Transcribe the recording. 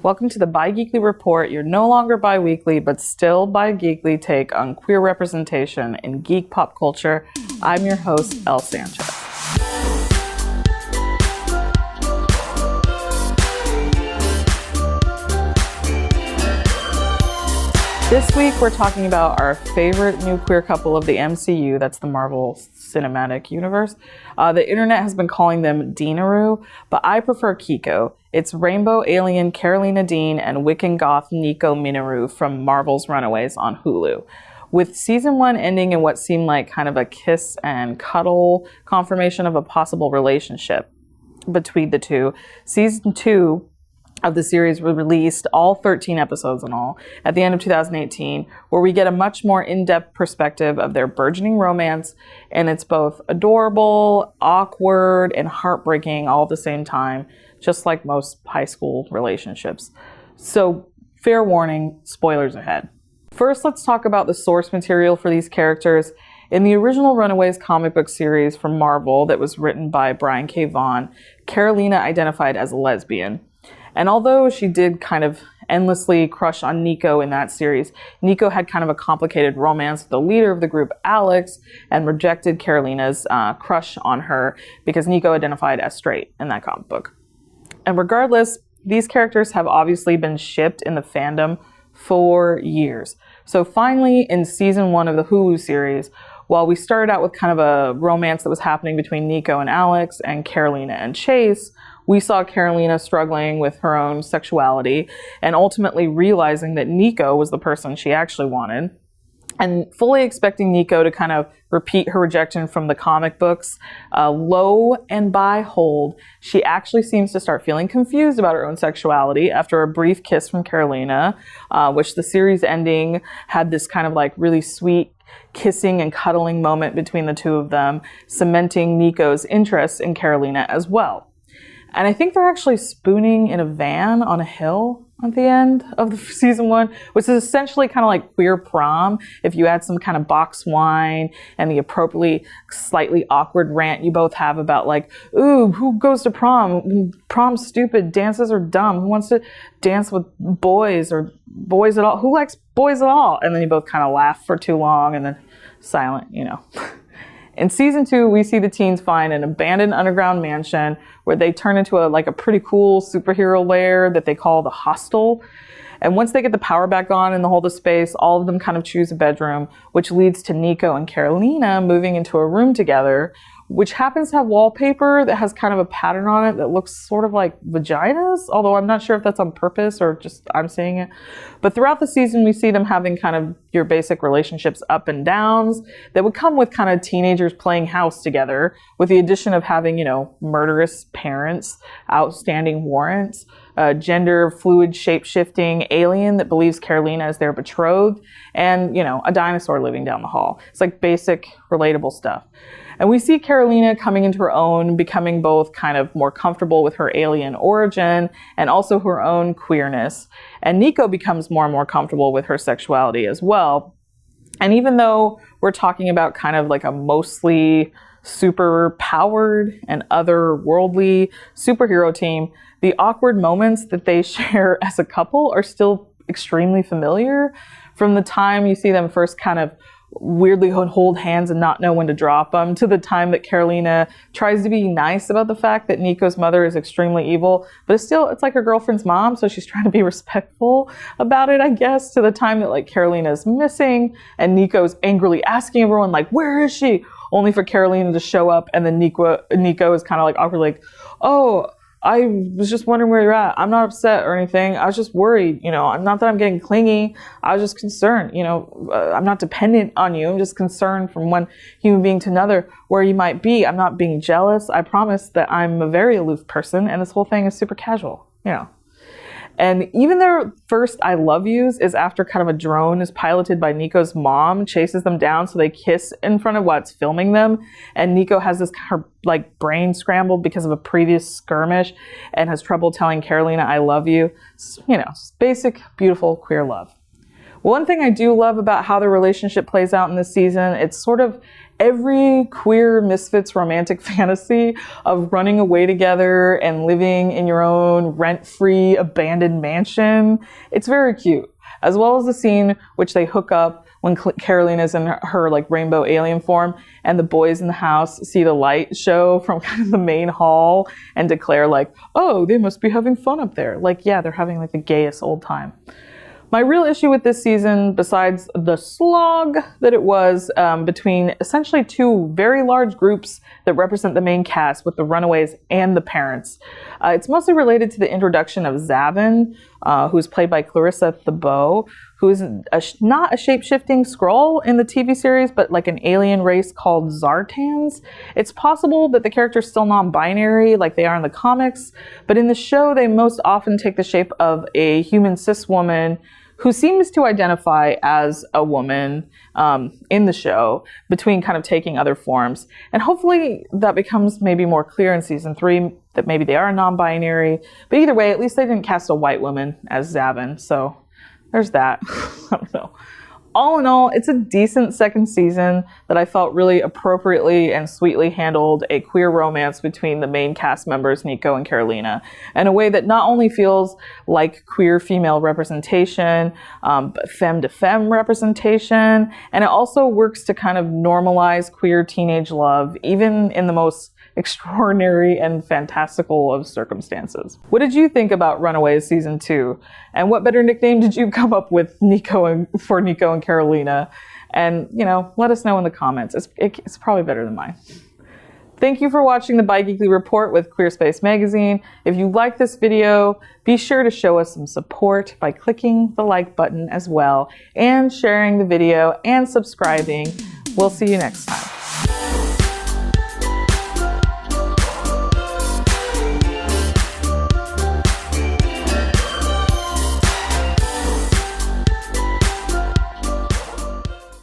Welcome to the Bi-Geekly Report, your no longer bi-weekly, but still bi-geekly take on queer representation in geek pop culture. I'm your host, Elle Sanchez. This week, we're talking about our favorite new queer couple of the MCU, that's the Marvel Cinematic Universe. The internet has been calling them Deanaru, but I prefer Kiko. It's rainbow alien Karolina Dean and Wiccan goth Nico Minoru from Marvel's Runaways on Hulu. With season 1 ending in what seemed like kind of a kiss and cuddle confirmation of a possible relationship between the two, season 2 of the series were released, all 13 episodes in all, at the end of 2018, where we get a much more in-depth perspective of their burgeoning romance, and it's both adorable, awkward, and heartbreaking all at the same time, just like most high school relationships. So, fair warning, spoilers ahead. First, let's talk about the source material for these characters. In the original Runaways comic book series from Marvel that was written by Brian K. Vaughan, Karolina identified as a lesbian. And although she did kind of endlessly crush on Nico in that series, Nico had kind of a complicated romance with the leader of the group, Alex, and rejected Karolina's crush on her because Nico identified as straight in that comic book. And regardless, these characters have obviously been shipped in the fandom for years. So finally, in season 1 of the Hulu series, while we started out with kind of a romance that was happening between Nico and Alex and Karolina and Chase, we saw Karolina struggling with her own sexuality and ultimately realizing that Nico was the person she actually wanted. And fully expecting Nico to kind of repeat her rejection from the comic books, lo and behold, she actually seems to start feeling confused about her own sexuality after a brief kiss from Karolina, which the series ending had this kind of like really sweet kissing and cuddling moment between the two of them, cementing Nico's interest in Karolina as well. And I think they're actually spooning in a van on a hill at the end of the season 1, which is essentially kind of like queer prom. If you add some kind of box wine and the appropriately slightly awkward rant you both have about like, ooh, who goes to prom? Prom's stupid. Dances are dumb. Who wants to dance with boys or boys at all? Who likes boys at all? And then you both kind of laugh for too long and then silent, you know. In season 2, we see the teens find an abandoned underground mansion where they turn into a pretty cool superhero lair that they call the Hostel. And once they get the power back on in the whole of the space, all of them kind of choose a bedroom, which leads to Nico and Karolina moving into a room together, which happens to have wallpaper that has kind of a pattern on it that looks sort of like vaginas, although I'm not sure if that's on purpose or just I'm seeing it. But throughout the season, we see them having kind of your basic relationships up and downs that would come with kind of teenagers playing house together, with the addition of having, you know, murderous parents, outstanding warrants, gender fluid shape-shifting alien that believes Karolina is their betrothed, and, you know, a dinosaur living down the hall. It's like basic, relatable stuff. And we see Karolina coming into her own, becoming both kind of more comfortable with her alien origin and also her own queerness. And Nico becomes more and more comfortable with her sexuality as well. And even though we're talking about kind of like a mostly super powered and otherworldly superhero team, the awkward moments that they share as a couple are still extremely familiar. From the time you see them first kind of weirdly hold hands and not know when to drop them, to the time that Karolina tries to be nice about the fact that Nico's mother is extremely evil, but it's like her girlfriend's mom, so she's trying to be respectful about it, I guess, to the time that like Karolina's missing and Nico's angrily asking everyone like, where is she? Only for Karolina to show up, and then Nico is kind of like awkwardly like, oh, I was just wondering where you're at. I'm not upset or anything. I was just worried, you know, not that I'm getting clingy. I was just concerned, you know, I'm not dependent on you. I'm just concerned from one human being to another where you might be. I'm not being jealous. I promise that I'm a very aloof person and this whole thing is super casual, you know. And even their first I love yous is after kind of a drone is piloted by Nico's mom, chases them down so they kiss in front of what's filming them. And Nico has this kind of like brain scrambled because of a previous skirmish and has trouble telling Karolina I love you. So, you know, basic, beautiful queer love. One thing I do love about how the relationship plays out in this season, it's sort of every queer misfits romantic fantasy of running away together and living in your own rent-free abandoned mansion. It's very cute. As well as the scene which they hook up when Karolina's in her like rainbow alien form and the boys in the house see the light show from kind of the main hall and declare like, oh, they must be having fun up there. Like, yeah, they're having like the gayest old time. My real issue with this season, besides the slog that it was between essentially two very large groups that represent the main cast with the Runaways and the parents, it's mostly related to the introduction of Zavin, who's played by Clarissa Thebault, who is not a shape-shifting Skrull in the TV series, but like an alien race called Zartans. It's possible that the character's still non-binary like they are in the comics, but in the show they most often take the shape of a human cis woman who seems to identify as a woman in the show, between kind of taking other forms. And hopefully that becomes maybe more clear in season 3, that maybe they are non-binary. But either way, at least they didn't cast a white woman as Zavin, so there's that. I don't know. All in all, it's a decent second season that I felt really appropriately and sweetly handled a queer romance between the main cast members, Nico and Karolina, in a way that not only feels like queer female representation, but femme-to-femme representation, and it also works to kind of normalize queer teenage love, even in the most extraordinary and fantastical of circumstances. What did you think about Runaways season 2? And what better nickname did you come up with for Nico and Karolina? And, you know, let us know in the comments. It's probably better than mine. Thank you for watching the Bi-Geekly Report with Queer Space Magazine. If you like this video, be sure to show us some support by clicking the like button as well, and sharing the video and subscribing. We'll see you next time.